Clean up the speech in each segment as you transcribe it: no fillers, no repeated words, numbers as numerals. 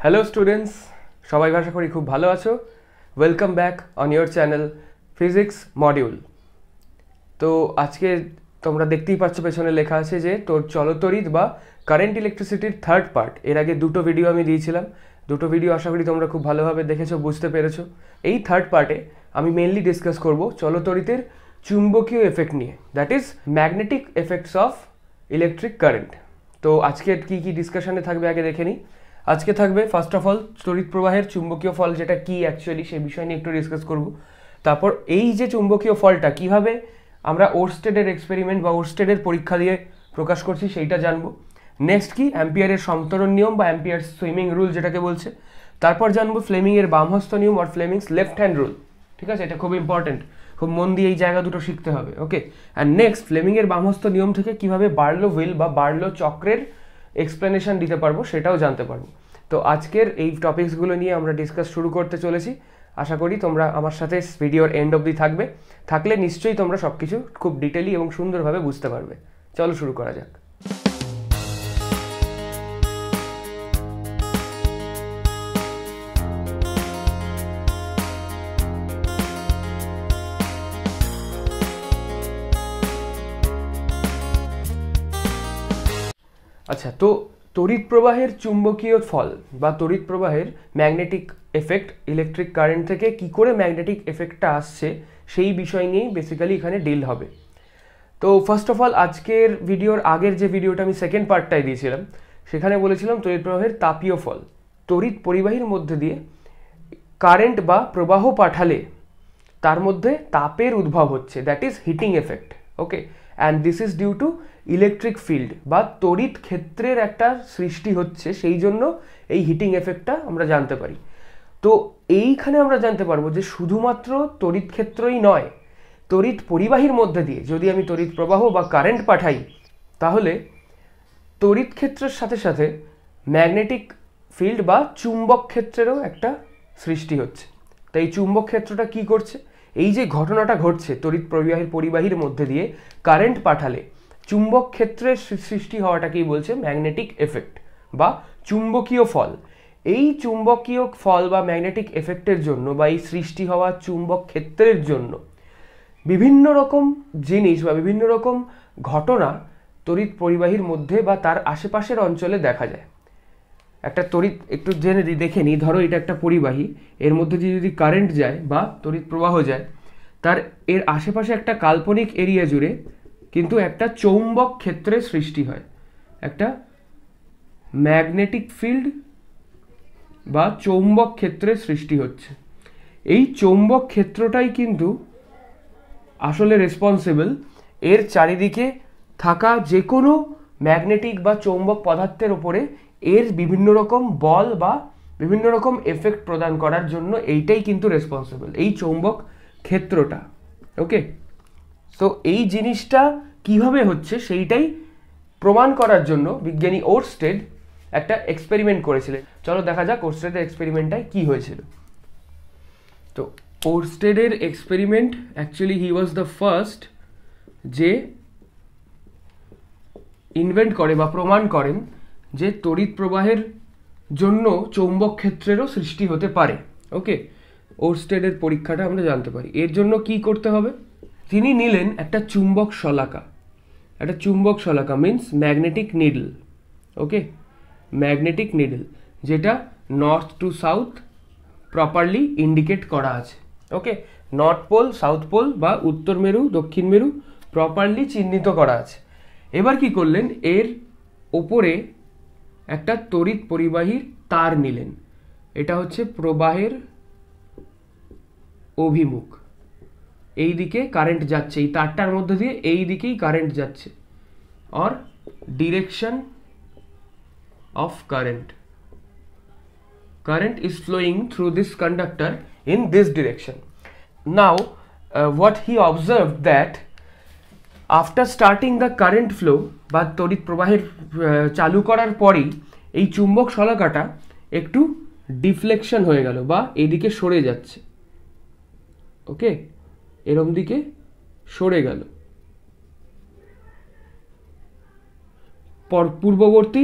Hello students, সবাই আশা করি খুব ভালো আছো। Welcome back on your channel physics module. তো আজকে তোমরা দেখতেই পাচ্ছ পেছনে লেখা আছে যে তোর চলতড়িৎ বা কারেন্ট ইলেকট্রিসিটির থার্ড পার্ট। এর আগে দুটো ভিডিও আমি দিয়েছিলাম, দুটো ভিডিও আশা করি তোমরা খুব ভালোভাবে দেখেছো, বুঝতে পেরেছো। এই থার্ড পার্টে আমি মেনলি ডিসকাস করব চলতড়িতের চুম্বকীয় এফেক্ট নিয়ে, that is magnetic effects of electric current. তো আজকে কী কী ডিসকাশনে থাকবে আগে দেখে নিই। আজকে থাকবে ফার্স্ট অফ অল তড়িৎ প্রবাহের চুম্বকীয় ফল, যেটা কি অ্যাকচুয়ালি সেই বিষয় নিয়ে একটু ডিসকাস করব। তারপর এই যে চুম্বকীয় ফলটা কিভাবে আমরা ওরস্টেডের এক্সপেরিমেন্ট বা ওরস্টেডের পরীক্ষা দিয়ে প্রকাশ করছি সেইটা জানবো। নেক্সট কি অ্যাম্পিয়ারের সন্তরণ নিয়ম বা অ্যাম্পিয়ার সুইমিং রুল যেটাকে বলছে। তারপর জানবো ফ্লেমিংয়ের বামহস্ত নিয়ম আর ফ্লেমিংস লেফট হ্যান্ড রুল। ঠিক আছে, এটা খুব ইম্পর্টেন্ট, খুব মন দিয়ে এই জায়গা দুটো শিখতে হবে। ওকে, অ্যান্ড নেক্সট ফ্লেমিংয়ের বামহস্ত নিয়ম থেকে কিভাবে বার্লো হুইল বা বার্লো চক্রের এক্সপ্লেনেশন দিতে পারবো সেটাও জানতে পারবো। তো আজকের এই টপিকসগুলো নিয়ে আমরা ডিসকাস শুরু করতে চলেছি। আশা করি তোমরা আমার সাথে ভিডিওর এন্ড অবধি থাকলে নিশ্চয়ই তোমরা সব কিছু খুব ডিটেইলি এবং সুন্দরভাবে বুঝতে পারবে। চলো শুরু করা যাক। আচ্ছা, তো তড়িৎ প্রবাহের চুম্বকীয় ফল বা তড়িৎ প্রবাহের ম্যাগনেটিক এফেক্ট ইলেকট্রিক কারেন্ট থেকে কি করে ম্যাগনেটিক এফেক্টটা আসছে সেই বিষয় নিয়েই বেসিক্যালি এখানে ডিল হবে। তো ফার্স্ট অফ অল আজকের ভিডিওর আগের যে ভিডিওটা আমি সেকেন্ড পার্টটায় দিয়েছিলাম সেখানে বলেছিলাম তড়িৎ প্রবাহের তাপীয় ফল। তড়িৎ পরিবাহীর মধ্যে দিয়ে কারেন্ট বা প্রবাহ পাঠালে তার মধ্যে তাপের উদ্ভব হচ্ছে, that is heating effect. Okay, and this is due to electric field বা তড়িৎ ক্ষেত্রের একটা সৃষ্টি হচ্ছে, সেই জন্য এই হিটিং এফেক্টটা আমরা জানতে পারি। তো এইখানে আমরা জানতে পারবো যে শুধুমাত্র তড়িৎ ক্ষেত্রই নয়, তড়িৎ পরিবাহীর মধ্যে দিয়ে যদি আমি তড়িৎ প্রবাহ বা কারেন্ট পাঠাই তাহলে তড়িৎ ক্ষেত্রের সাথে সাথে ম্যাগনেটিক ফিল্ড বা চুম্বক ক্ষেত্রেরও একটা সৃষ্টি হচ্ছে। তাই এই চুম্বক ক্ষেত্রটা কি করছে, এই যে ঘটনাটা ঘটছে তড়িৎ পরিবাহীর মধ্যে দিয়ে কারেন্ট পাঠালে চুম্বক ক্ষেত্রের সৃষ্টি হওয়াটাকেই বলছে ম্যাগনেটিক এফেক্ট বা চুম্বকীয় ফল। এই চুম্বকীয় ফল বা ম্যাগনেটিক এফেক্টের জন্য বা এই সৃষ্টি হওয়া চুম্বক ক্ষেত্রের জন্য বিভিন্ন রকম জিনিস বা বিভিন্ন রকম ঘটনা তড়িৎ পরিবাহীর মধ্যে বা তার আশেপাশের অঞ্চলে দেখা যায়। একটা তড়িৎ একটু দেখে নিই, ধরো এটা একটা পরিবাহী, এর মধ্যে দিয়ে যদি কারেন্ট যায় বা তড়িৎ প্রবাহ যায়, তার এর আশেপাশে একটা কাল্পনিক এরিয়া জুড়ে কিন্তু একটা চৌম্বক ক্ষেত্রের সৃষ্টি হয়, একটা ম্যাগনেটিক ফিল্ড বা চৌম্বক ক্ষেত্রের সৃষ্টি হচ্ছে। এই চৌম্বক ক্ষেত্রটাই কিন্তু আসলে রেসপন্সিবল এর চারিদিকে থাকা যে কোনো ম্যাগনেটিক বা চৌম্বক পদার্থের ওপরে এর বিভিন্ন রকম বল বা বিভিন্ন রকম এফেক্ট প্রদান করার জন্য এইটাই কিন্তু রেসপন্সিবল, এই চৌম্বক ক্ষেত্রটা। ওকে, তো এই জিনিসটা কিভাবে হচ্ছে সেইটাই প্রমাণ করার জন্য বিজ্ঞানী ওরস্টেড একটা এক্সপেরিমেন্ট করেছিলেন। চলো দেখা যাক ওরস্টেডের এক্সপেরিমেন্টটায় কি হয়েছিল। তো ওরস্টেডের experiment actually he was the first যে ইনভেন্ট করে বা প্রমাণ করেন যে তড়িৎ প্রবাহের জন্য চৌম্বক ক্ষেত্রেরও সৃষ্টি হতে পারে। ওকে, ওরস্টেডের পরীক্ষাটা আমরা জানতে পারি। এর জন্য কি করতে হবে, তিনি নিলেন একটা চুম্বক শলাকা। একটা চুম্বক শলাকা মিন্স ম্যাগনেটিক নিডল। ওকে, ম্যাগনেটিক নিডল যেটা north two south properly indicate করা আছে। ওকে, নর্থ পোল সাউথ পোল বা উত্তর মেরু দক্ষিণ মেরু প্রপারলি চিহ্নিত করা আছে। এবার কি করলেন, এর ওপরে একটা তড়িৎ পরিবাহীর তার নিলেন, এটা হচ্ছে প্রবাহের অভিমুখ, এই দিকে কারেন্ট যাচ্ছে, এই তারটার মধ্যে দিয়ে এই দিকেই কারেন্ট যাচ্ছে, or direction of current is flowing through this conductor in this direction. Now what he observed that after starting the current flow বা তড়িৎ প্রবাহের চালু করার পরেই এই চুম্বক শলাকাটা একটু ডিফ্লেকশন হয়ে গেল বা এদিকে সরে যাচ্ছে। ওকে, এরম দিকে সরে গেল, পূর্ববর্তী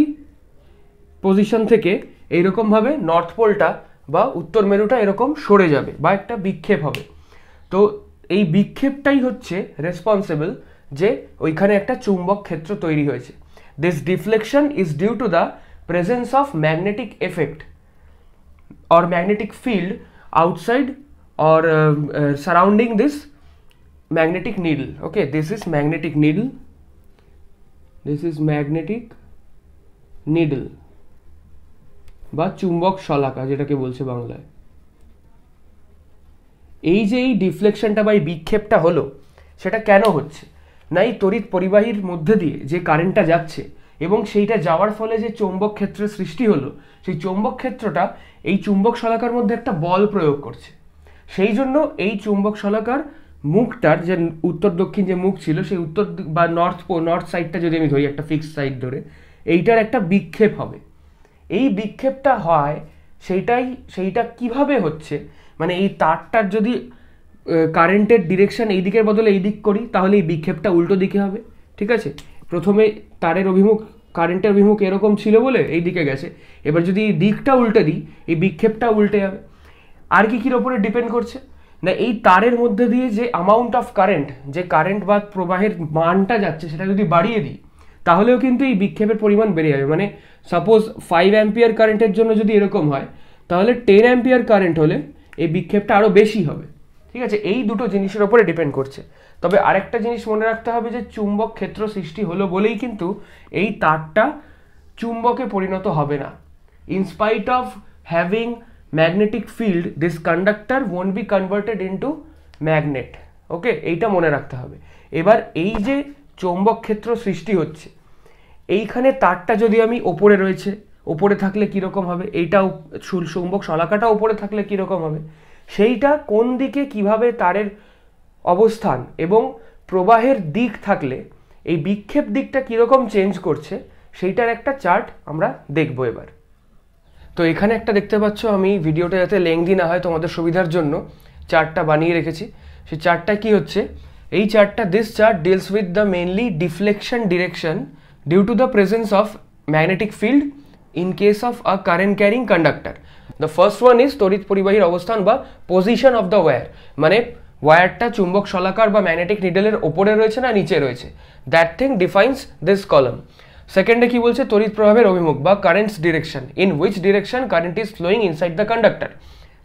পজিশন থেকে এইরকমভাবে নর্থ পোলটা বা উত্তর মেরুটা এরকম সরে যাবে বা একটা বিক্ষেপ হবে। তো এই বিক্ষেপটাই হচ্ছে রেসপন্সিবল যে ওইখানে একটা চুম্বক ক্ষেত্র তৈরি হয়েছে। This deflection is due to the presence of magnetic effect or magnetic field outside or surrounding this magnetic needle. Okay, this is magnetic needle, this is magnetic needle বা চুম্বক শলাকা যেটাকে বলছে বাংলায়। এই যে এই ডিফ্লেকশনটা বা এই বিক্ষেপটা হলো সেটা কেন হচ্ছে না, এই তড়িৎ পরিবাহীর মধ্যে দিয়ে যে কারেন্টটা যাচ্ছে এবং সেইটা যাওয়ার ফলে যে চৌম্বক ক্ষেত্রের সৃষ্টি হলো, সেই চৌম্বক ক্ষেত্রটা এই চুম্বক শলাকার মধ্যে একটা বল প্রয়োগ করছে। সেই জন্য এই চুম্বক শলাকার মুখটার যে উত্তর দক্ষিণ যে মুখ ছিল, সেই উত্তর বা নর্থ সাইডটা যদি আমি ধরি একটা ফিক্সড সাইড ধরে, এইটার একটা বিক্ষেপ হবে। এই বিক্ষেপটা হয় সেইটা কিভাবে হচ্ছে, মানে এই তারটার যদি কারেন্টের ডিরেকশন এই দিকের বদলে এই দিক করি তাহলে এই বিক্ষেপটা উল্টো দিকে হবে। ঠিক আছে, প্রথমে তারের অভিমুখ কারেন্টের অভিমুখ এরকম ছিল বলে এই দিকে গেছে, এবার যদি এই দিকটা উল্টে দিই এই বিক্ষেপটা উল্টে যাবে। আর কির ওপরে ডিপেন্ড করছে না, এই তারের মধ্যে দিয়ে যে অ্যামাউন্ট অফ কারেন্ট, যে কারেন্ট বা প্রবাহের মানটা যাচ্ছে সেটা যদি বাড়িয়ে দিই তাহলেও কিন্তু এই বিক্ষেপের পরিমাণ বেড়ে যাবে। মানে সাপোজ 5 অ্যাম্পিয়ার কারেন্টের জন্য যদি এরকম হয় তাহলে 10 অ্যাম্পিয়ার কারেন্ট হলে এই বিক্ষেপটা আরও বেশি হবে। ঠিক আছে, এই দুটো জিনিসের ওপরে ডিপেন্ড করছে। তবে আরেকটা জিনিস মনে রাখতে হবে যে চুম্বক ক্ষেত্র সৃষ্টি হলো বলেই কিন্তু এই তারটা চুম্বকে পরিণত হবে না। In spite of having magnetic field this conductor won't be converted into magnet. Okay, এইটা মনে রাখতে হবে। এবার এই যে চৌম্বক ক্ষেত্র সৃষ্টি হচ্ছে, এইখানে তারটা যদি আমি ওপরে রয়েছে, ওপরে থাকলে কীরকম হবে, এইটাও চুম্বক শলাকাটা ওপরে থাকলে কীরকম হবে, সেইটা কোন দিকে কিভাবে তারের অবস্থান এবং প্রবাহের দিক থাকলে এই বিক্ষেপ দিকটা কীরকম চেঞ্জ করছে সেইটার একটা চার্ট আমরা দেখব এবার। তো এখানে একটা দেখতে পাচ্ছ, আমি ভিডিওটা যাতে লেংদি না হয় তোমাদের সুবিধার জন্য চার্টটা বানিয়ে রেখেছি। সেই চার্টটা কি হচ্ছে, এই চার্টটা, this chart deals with the mainly deflection direction due to the presence of magnetic field in case of a current carrying conductor. The first one is তড়িৎ পরিবাহীর অবস্থান বা পজিশন অফ দ্য ওয়্যার, মানে ওয়্যারটা চুম্বক শলাকার বা ম্যাগনেটিক নিডেলের ওপরে রয়েছে না নিচে রয়েছে, that thing defines this column. সেকেন্ডে কি বলছে, তড়িৎ প্রবাহের অভিমুখ বা current's direction, in which direction current is flowing inside the conductor,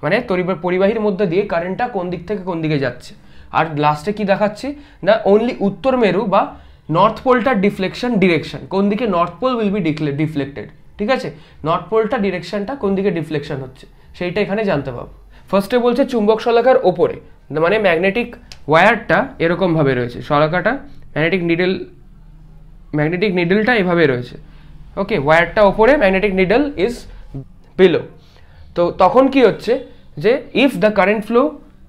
মানে পরিবাহীর মধ্যে দিয়ে কারেন্টটা কোন দিক থেকে কোন দিকে যাচ্ছে। আর লাস্টে কি দেখাচ্ছি না, অনলি উত্তর মেরু বা নর্থ পোলটার ডিফ্লেকশন ডিরেকশন, কোন দিকে north pole will be deflected. ঠিক আছে, নর্থ পোলটা ডিরেকশনটা কোন দিকে ডিফ্লেকশন হচ্ছে সেইটা এখানে জানতে পারবো। ফার্স্টে বলছে চুম্বক শলাকার ওপরে, মানে ম্যাগনেটিক ওয়্যারটা এরকমভাবে রয়েছে, শলাকাটা ম্যাগনেটিক নিডলটা এভাবে রয়েছে। ওকে, ওয়্যারটা ওপরে, ম্যাগনেটিক নিডল ইজ বিলো। তো তখন কি হচ্ছে যে if the current flow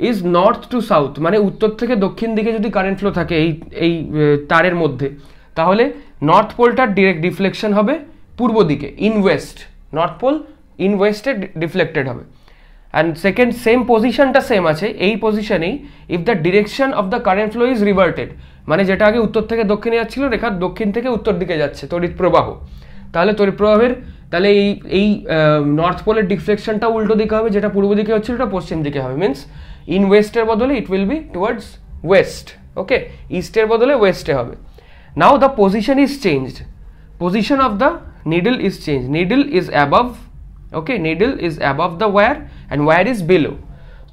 is north two south, মানে উত্তর থেকে দক্ষিণ দিকে যদি কারেন্ট ফ্লো থাকে এই তারের মধ্যে, তাহলে নর্থ পোলটার ডিরেক্ট ডিফ্লেকশন হবে পূর্ব দিকে, in west, north pole in ওয়েস্টে ডিফ্লেক্টেড হবে। অ্যান্ড সেকেন্ড সেম পজিশনটা সেম আছে, এই পজিশনেই if the direction of the current flow is reverted, মানে যেটা আগে উত্তর থেকে দক্ষিণে যাচ্ছিল রেখা দক্ষিণ থেকে উত্তর দিকে যাচ্ছে তড়িৎ প্রবাহ, তাহলে তড়িৎ প্রবাহের তাহলে এই নর্থ পোলের ডিফ্লেকশনটা উল্টো দিকে হবে, যেটা পূর্ব দিকে হচ্ছিল ওটা পশ্চিম দিকে হবে, মিনস ইন ওয়েস্টের বদলে it will be towards west. Okay, ইস্টের বদলে ওয়েস্টে হবে। Now the position is changed, position of the needle is change, needle is above, okay, needle is above the wire and wire is below.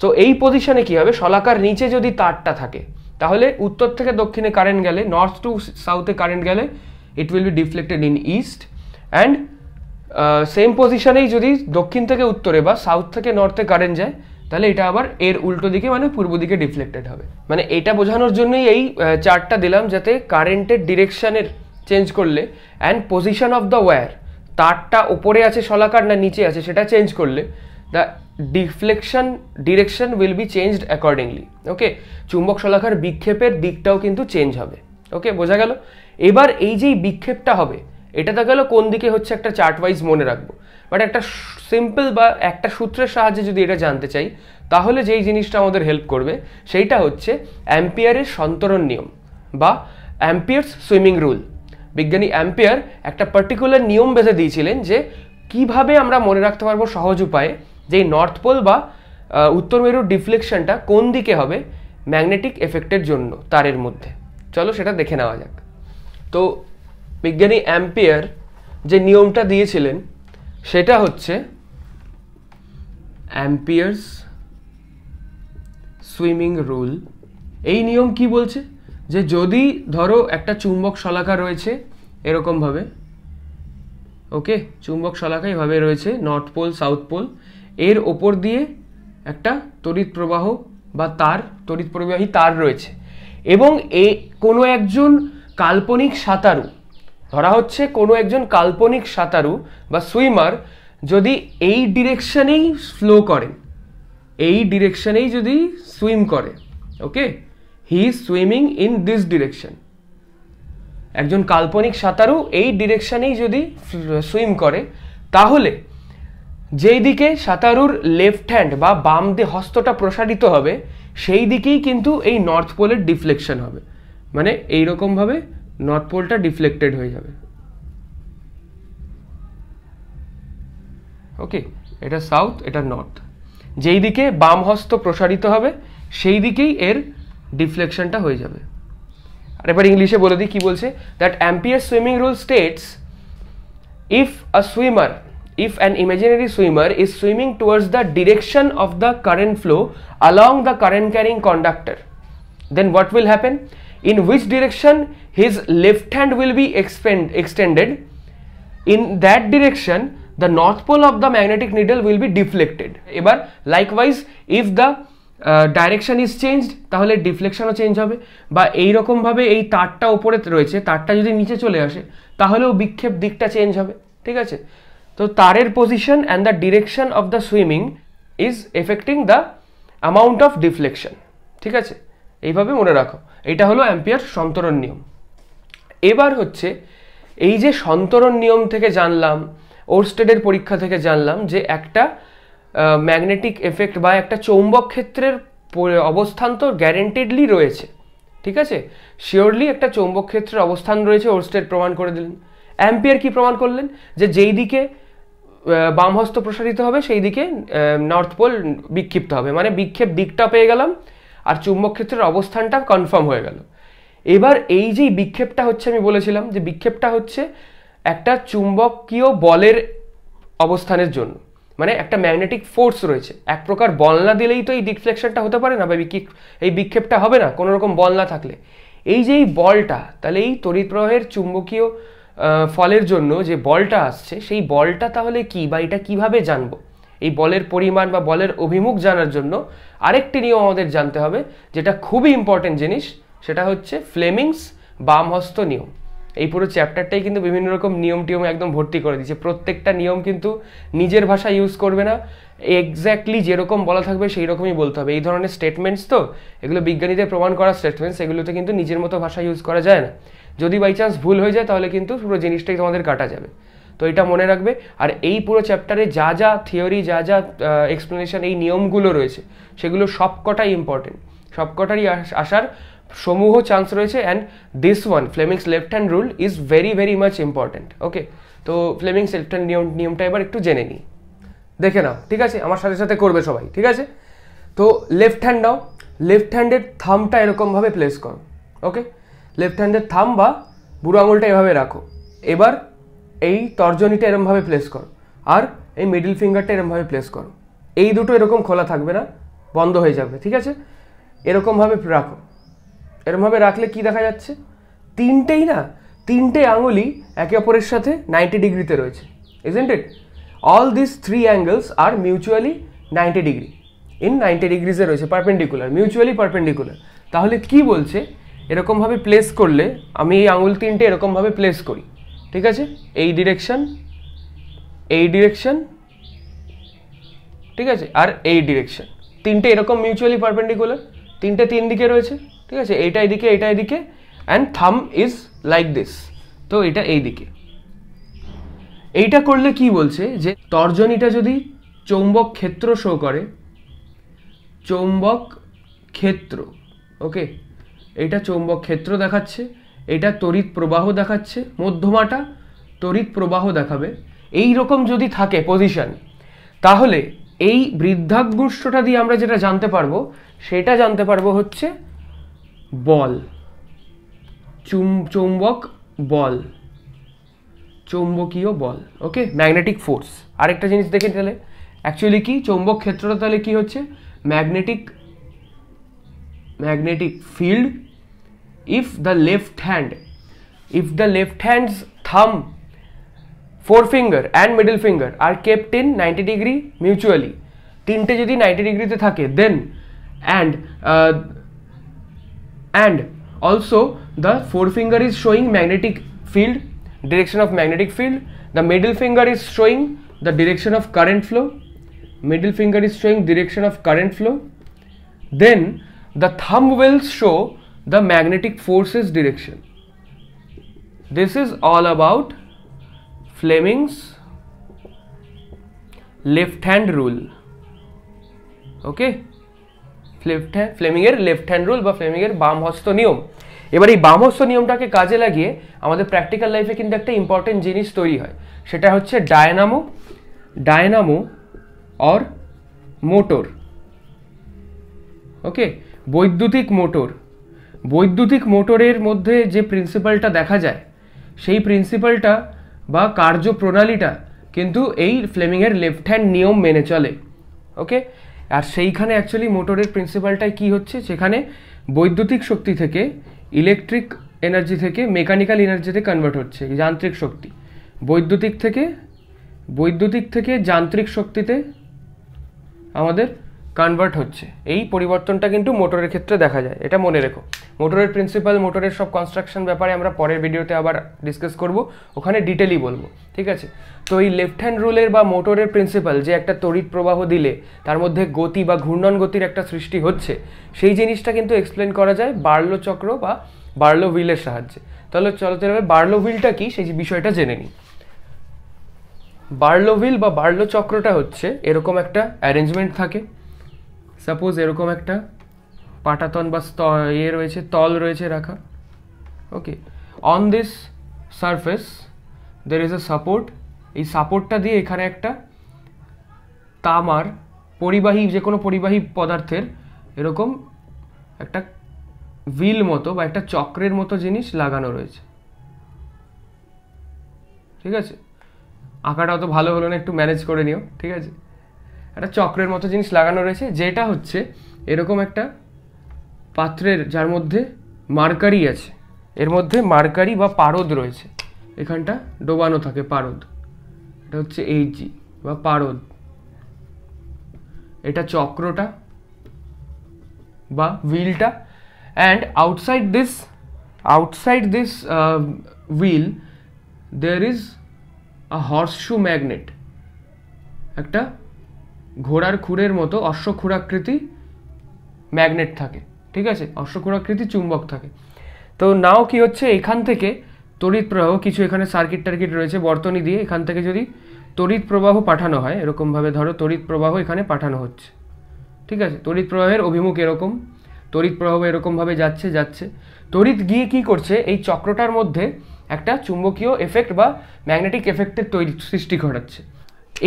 তো এই পজিশনে কি হবে, শলাকার নিচে যদি তারটা থাকে তাহলে উত্তর থেকে দক্ষিণে কারেন্ট গেলে, নর্থ টু সাউথে কারেন্ট গেলে it will be deflected in east, and same পজিশনেই যদি দক্ষিণ থেকে উত্তরে বা সাউথ থেকে নর্থে কারেন্ট যায় তাহলে এটা আবার এর উল্টো দিকে মানে পূর্ব দিকে ডিফ্লেক্টেড হবে। মানে এটা বোঝানোর জন্যই এই চার্টটা দিলাম, যাতে কারেন্টের ডিরেকশনের চেঞ্জ করলে and position of the wire, তারটা ওপরে আছে শলাকার না নিচে আছে সেটা চেঞ্জ করলে the deflection direction will be changed accordingly. Okay, চুম্বক শলাকার বিক্ষেপের দিকটাও কিন্তু চেঞ্জ হবে। ওকে, বোঝা গেল। এবার এই যেই বিক্ষেপটা হবে এটা তো গেল কোন দিকে হচ্ছে একটা চার্ট ওয়াইজ মনে রাখবো, বাট একটা সিম্পল বা একটা সূত্রের সাহায্যে যদি এটা জানতে চাই তাহলে যেই জিনিসটা আমাদের হেল্প করবে সেইটা হচ্ছে অ্যাম্পিয়ারের সন্তরণ নিয়ম বা অ্যাম্পিয়ার্স সুইমিং রুল। বিজ্ঞানী অ্যাম্পিয়ার একটা পার্টিকুলার নিয়ম বেঁধে দিয়েছিলেন যে কিভাবে আমরা মনে রাখতে পারবো সহজ উপায়ে যে নর্থ পোল বা উত্তর মেরুর ডিফ্লেকশনটা কোন দিকে হবে ম্যাগনেটিক এফেক্টের জন্য তারের মধ্যে? চলো সেটা দেখে নেওয়া যাক। তো বিজ্ঞানী অ্যাম্পিয়ার যে নিয়মটা দিয়েছিলেন সেটা হচ্ছে অ্যাম্পিয়ার্স সুইমিং রুল। এই নিয়ম কি বলছে যে যদি ধরো একটা চুম্বক শলাকা রয়েছে এরকমভাবে, ওকে, চুম্বক শলাকা এভাবে রয়েছে নর্থ পোল সাউথ পোল, এর ওপর দিয়ে একটা তড়িৎ প্রবাহ বা তার তড়িৎ প্রবাহী তার রয়েছে এবং কোনো একজন কাল্পনিক সাঁতারু, ধরা হচ্ছে কোনো একজন কাল্পনিক সাঁতারু বা সুইমার যদি এই ডিরেকশনেই ফ্লো করেন, এই ডিরেকশনেই যদি সুইম করে, okay, he is swimming in this direction, একজন কাল্পনিক সাঁতারু এই ডিরেকশনেই যদি সুইম করে, তাহলে যেই দিকে সাঁতারুর লেফট হ্যান্ড বা বাম হস্তটা প্রসারিত হবে সেই দিকেই কিন্তু এই নর্থ পোলের ডিফ্লেকশন হবে। মানে এইরকমভাবে নর্থ পোলটা ডিফ্লেক্টেড হয়ে যাবে। ওকে, এটা সাউথ, এটা নর্থ, যেই দিকে বাম হস্ত প্রসারিত হবে সেই দিকেই এর ডিফ্লেকশনটা হয়ে যাবে। আর এবার ইংলিশে বলে দিই কি বলছে, that ampere swimming rule states if an imaginary swimmer is swimming towards the direction of the current flow along the current carrying conductor, then what will happen? In which direction his left hand will be extended, in that direction the north pole of the magnetic needle will be deflected. এবার likewise if the direction is changed, তাহলে ডিফ্লেকশনও change হবে। বা এইরকম ভাবে এই তারটা উপরে রয়েছে, তারটা যদি নিচে চলে আসে তাহলেও বিক্ষেপ দিকটা চেঞ্জ হবে। ঠিক আছে, তো তারের position and the direction of the swimming is affecting the amount of deflection. ঠিক আছে, এইভাবে মনে রাখো, এটা হলো অ্যাম্পিয়ার সন্তরণ নিয়ম। এবার হচ্ছে এই যে সন্তরণ নিয়ম থেকে জানলাম, ওরস্টেডের পরীক্ষা থেকে জানলাম যে একটা ম্যাগনেটিক এফেক্ট বা একটা চৌম্বক ক্ষেত্রের অবস্থান তো গ্যারেন্টেডলি রয়েছে। ঠিক আছে, শিওরলি একটা চৌম্বক ক্ষেত্রের অবস্থান রয়েছে, ওরস্টেড প্রমাণ করে দিলেন। অ্যাম্পিয়ার কি প্রমাণ করলেন? যে যেই দিকে বাম হস্ত প্রসারিত হবে সেই দিকে নর্থ পোল বিক্ষিপ্ত হবে, মানে বিক্ষেপ দিকটা পেয়ে গেলাম আর চুম্বক ক্ষেত্রের অবস্থানটা কনফার্ম হয়ে গেল। এবার এই যে বিক্ষেপটা হচ্ছে, আমি বলেছিলাম যে বিক্ষেপটা হচ্ছে একটা চুম্বকীয় বলের অবস্থানের জন্য, মানে একটা ম্যাগনেটিক ফোর্স রয়েছে। এক প্রকার বল না দিলেই তো এই ডিফ্লেকশনটা হতে পারে না বা এই বিক্ষেপটা হবে না কোনো রকম বল না থাকলে। এই যে এই বলটা, তাহলে এই তড়িৎ প্রবাহের চুম্বকীয় ফলের জন্য যে বলটা আসছে সেই বলটা তাহলে কি, বা এটা কিভাবে জানবো? এই বলের পরিমাণ বা বলের অভিমুখ জানার জন্য আরেকটি নিয়ম আমাদের জানতে হবে, যেটা খুবই ইম্পর্টেন্ট জিনিস, সেটা হচ্ছে ফ্লেমিংস বামহস্ত নিয়ম। এই পুরো চ্যাপ্টারটাই কিন্তু বিভিন্ন রকম নিয়ম টিয়ম একদম ভর্তি করে দিচ্ছে। প্রত্যেকটা নিয়ম কিন্তু নিজের ভাষা ইউজ করবে না, এক্স্যাক্টলি যেরকম বলা থাকবে সেই রকমই বলতে হবে। এই ধরনের স্টেটমেন্টস তো এগুলো বিজ্ঞানীদের প্রমাণ করা স্টেটমেন্টস, এগুলোতে কিন্তু নিজের মতো ভাষা ইউজ করা যায় না। যদি বাই চান্স ভুল হয়ে যায় তাহলে কিন্তু পুরো জিনিসটাই তোমাদের কাটা যাবে। তো এটা মনে রাখবে। আর এই পুরো চ্যাপ্টারে যা যা থিওরি, যা যা এক্সপ্লেনেশন, এই নিয়মগুলো রয়েছে সেগুলো সবকটাই ইম্পর্টেন্ট, সবকটারই আসার সমূহ চান্স রয়েছে। And this one Fleming's left hand rule is very very much important. Okay, তো ফ্লেমিংস লেফট হ্যান্ড নিয়মটা এবার একটু জেনে নিই, দেখে নাও। ঠিক আছে, আমার সাথে সাথে করবে সবাই। ঠিক আছে, তো লেফট হ্যান্ড নাও, লেফট হ্যান্ডের থামটা এরকমভাবে প্লেস করো। ওকে, লেফট হ্যান্ডের থাম বা বুড়ো আঙুলটা এভাবে রাখো। এবার এই তর্জনীটা এরমভাবে প্লেস করো আর এই মিডল ফিঙ্গারটা এরমভাবে প্লেস করো। এই দুটো এরকম খোলা থাকবে না, বন্ধ হয়ে যাবে। ঠিক আছে, এরকমভাবে রাখো। এরমভাবে রাখলে কি দেখা যাচ্ছে? তিনটে আঙুলই একে অপরের সাথে 90 ডিগ্রিতে রয়েছে, isn't it? All this three angles are mutually 90 degree, in 90 ডিগ্রিজে রয়েছে, পারপেন্ডিকুলার, মিউচুয়ালি পারপেন্ডিকুলার। তাহলে কি বলছে? এরকমভাবে প্লেস করলে, আমি এই আঙুল তিনটে এরকমভাবে প্লেস করি। ঠিক আছে, এই ডিরেকশন, এই ডিরেকশন, ঠিক আছে, আর এই ডিরেকশন, তিনটে এরকম মিউচুয়ালি পারপেন্ডিকুলার, তিনটে তিন দিকে রয়েছে। ঠিক আছে, এইটা এদিকে, এইটা এদিকে, অ্যান্ড থাম ইজ লাইক দিস, তো এটা এই দিকে। এইটা করলে কি বলছে? যে তর্জনীটা যদি চৌম্বক ক্ষেত্র শো করে, চৌম্বক ক্ষেত্র, ওকে, এটা চৌম্বক ক্ষেত্র দেখাচ্ছে, এটা তড়িৎ প্রবাহ দেখাচ্ছে, মধ্যমাটা তড়িৎ প্রবাহ দেখাবে, এই রকম যদি থাকে পজিশন, তাহলে এই বৃদ্ধাঙ্গুষ্ঠটা দিয়ে আমরা যেটা জানতে পারবো সেটা জানতে পারবো হচ্ছে বল, চৌম্বক বল, চৌম্বকীয় বল। ওকে, ম্যাগনেটিক ফোর্স। আরেকটা জিনিস দেখে তাহলে অ্যাকচুয়ালি কি চৌম্বক ক্ষেত্রটা তাহলে কি হচ্ছে, magnetic field if the left hand's thumb, forefinger and middle finger are kept in 90 degree mutually, তিনটে যদি 90 ডিগ্রিতে থাকে, then and also the forefinger is showing magnetic field, direction of magnetic field, the middle finger is showing the direction of current flow, then the thumb will show the magnetic forces direction. This is all about Fleming's left hand rule. Okay, Fleming এর left hand rule বা Fleming এর বাম হস্ত নিয়ম। এবার এই বাম হস্ত নিয়মটাকে কাজে লাগিয়ে আমাদের প্র্যাকটিক্যাল লাইফে কিন্তু একটা ইম্পর্টেন্ট জিনিস তৈরি হয়, সেটা হচ্ছে ডায়নামো অর মোটর। ওকে, বৈদ্যুতিক মোটরের মধ্যে যে প্রিন্সিপালটা দেখা যায়, সেই প্রিন্সিপালটা বা কার্যপ্রণালীটা কিন্তু এই ফ্লেমিংয়ের লেফট হ্যান্ড নিয়ম মেনে চলে। ওকে, আর সেইখানে অ্যাকচুয়ালি মোটরের প্রিন্সিপালটাই কি হচ্ছে, সেখানে বৈদ্যুতিক শক্তি থেকে ইলেকট্রিক এনার্জি থেকে মেকানিক্যাল এনার্জিতে কনভার্ট হচ্ছে, যান্ত্রিক শক্তি বৈদ্যুতিক থেকে যান্ত্রিক শক্তিতে আমাদের কনভার্ট হচ্ছে। এই পরিবর্তনটা কিন্তু মোটরের ক্ষেত্রে দেখা যায়, এটা মনে রেখো। মোটরের প্রিন্সিপাল, মোটরের সব কনস্ট্রাকশন ব্যাপারে আমরা পরের ভিডিওতে আবার ডিসকাস করব, ওখানে ডিটেলই বলবো, ঠিক আছে। তো এই লেফট হ্যান্ড রুলের বা মোটরের প্রিন্সিপাল, যে একটা তড়িৎ প্রবাহ দিলে তার মধ্যে গতি বা ঘূর্ণন গতির একটা সৃষ্টি হচ্ছে, সেই জিনিসটা কিন্তু এক্সপ্লেন করা যায় বার্লো চক্র বা বার্লো হুইলের সাহায্যে। তাহলে চলো বার্লো হুইলটা কি সেই বিষয়টা জেনে নিই। বার্লো হুইল বা বার্লো চক্রটা হচ্ছে এরকম একটা অ্যারেঞ্জমেন্ট থাকে। সাপোজ এরকম একটা পাটাতন বা রয়েছে, তল রয়েছে রাখা। Okay, on this surface there is a support. এই সাপোর্টটা দিয়ে এখানে একটা তামার পরিবাহী, যে কোনো পরিবাহী পদার্থের এরকম একটা হুইল মতো বা একটা চক্রের মতো জিনিস লাগানো রয়েছে, ঠিক আছে। আঁকাটা অত ভালো হলো না, একটু ম্যানেজ করে নিও, ঠিক আছে। একটা চক্রের মতো জিনিস লাগানো রয়েছে, যেটা হচ্ছে এরকম একটা পাত্রের, যার মধ্যে মার্কারি আছে, এর মধ্যে মার্কারি বা পারদ রয়েছে, এখানটা ডোবানো থাকে পারদ, এটা হচ্ছে Hg বা পারদ। এটা চক্রটা বা হুইলটা, and outside this wheel there is a horseshoe magnet, একটা ঘোড়ার খুরের মতো অশ্বক্ষুরাকৃতি ম্যাগনেট থাকে, ঠিক আছে, অশ্বক্ষুরাকৃতি চুম্বক থাকে। তো নাও কি হচ্ছে, এখান থেকে তড়িৎ প্রবাহ, কিছু এখানে সার্কিট টার্কিট রয়েছে বর্তনী দিয়ে, এখান থেকে যদি তড়িৎ প্রবাহ পাঠানো হয়, এরকমভাবে ধরো তড়িৎ প্রবাহ এখানে পাঠানো হচ্ছে, ঠিক আছে। তড়িৎ প্রবাহের অভিমুখ এরকম, তড়িৎ প্রবাহ এরকমভাবে যাচ্ছে, তড়িৎ গিয়ে কি করছে, এই চক্রটার মধ্যে একটা চুম্বকীয় এফেক্ট বা ম্যাগনেটিক এফেক্টের সৃষ্টি ঘটাচ্ছে।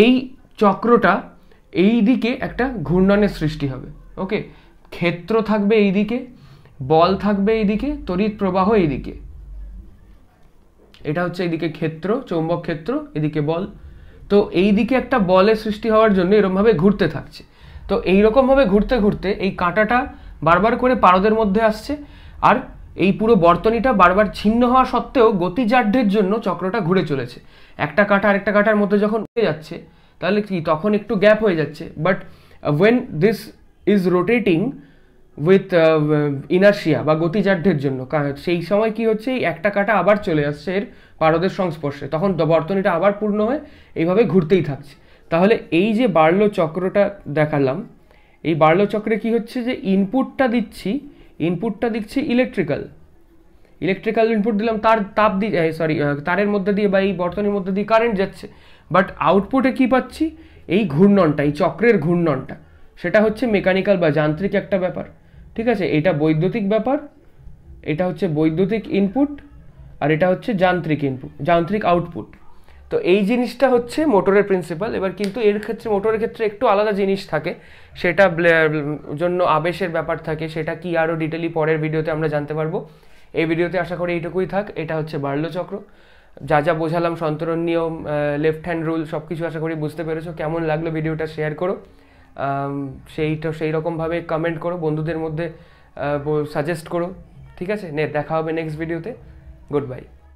এই চক্রটা এই দিকে একটা ঘূর্ণনের সৃষ্টি হবে। ওকে, ক্ষেত্র থাকবে এই দিকে, বল থাকবে এই দিকে, তড়িৎ প্রবাহ এই দিকে। এটা হচ্ছে এইদিকে ক্ষেত্র, চৌম্বক ক্ষেত্র, এদিকে বল। তো এই দিকে একটা বলের সৃষ্টি হওয়ার জন্য এরকমভাবে ঘুরতে থাকছে। তো এইরকমভাবে ঘুরতে ঘুরতে এই কাঁটাটা বারবার করে পারদের মধ্যে আসছে, আর এই পুরো বর্তনীটা বারবার ছিন্ন হওয়া সত্ত্বেও গতিজাঢ্যের জন্য চক্রটা ঘুরে চলেছে। একটা কাঁটা আরেকটা কাঁটার মধ্যে যখন ঘুরে যাচ্ছে, তাহলে কি তখন একটু গ্যাপ হয়ে যাচ্ছে, but when this is rotating with inertia বা গতিজাঢ্যের জন্য, সেই সময় কি হচ্ছে, এই একটা কাঁটা আবার চলে আসছে এর পারদের সংস্পর্শে, তখন বর্তনীটা আবার পূর্ণ হয়ে এইভাবে ঘুরতেই থাকছে। তাহলে এই যে বার্লো চক্রটা দেখালাম, এই বার্লো চক্রে কি হচ্ছে, যে ইনপুটটা দিচ্ছি ইলেকট্রিক্যাল ইনপুট দিলাম, তারের মধ্যে দিয়ে বা এই বর্তনীর মধ্যে দিয়ে কারেন্ট যাচ্ছে, বাট আউটপুটে কি পাচ্ছি, এই ঘূর্ণনটা, এই চক্রের ঘূর্ণনটা, সেটা হচ্ছে মেকানিক্যাল বা যান্ত্রিক একটা ব্যাপার, ঠিক আছে। এটা বৈদ্যুতিক ব্যাপার, এটা হচ্ছে বৈদ্যুতিক ইনপুট, আর এটা হচ্ছে যান্ত্রিক আউটপুট। তো এই জিনিসটা হচ্ছে মোটরের প্রিন্সিপাল। এবার কিন্তু এর ক্ষেত্রে মোটরের ক্ষেত্রে একটু আলাদা জিনিস থাকে, সেটা জন্য আবেশের ব্যাপার থাকে, সেটা কি আরও ডিটেলি পরের ভিডিওতে আমরা জানতে পারবো। এই ভিডিওতে আশা করি এইটুকুই থাক। এটা হচ্ছে বার্লো চক্র, যা যা বোঝালাম, সন্তরণ নিয়ম, লেফট হ্যান্ড রুল, সব কিছু আশা করি বুঝতে পেরেছো। কেমন লাগলো ভিডিওটা শেয়ার করো, সেই রকমভাবে কমেন্ট করো, বন্ধুদের মধ্যে সাজেস্ট করো। ঠিক আছে, দেখা হবে নেক্সট ভিডিওতে। Good bye.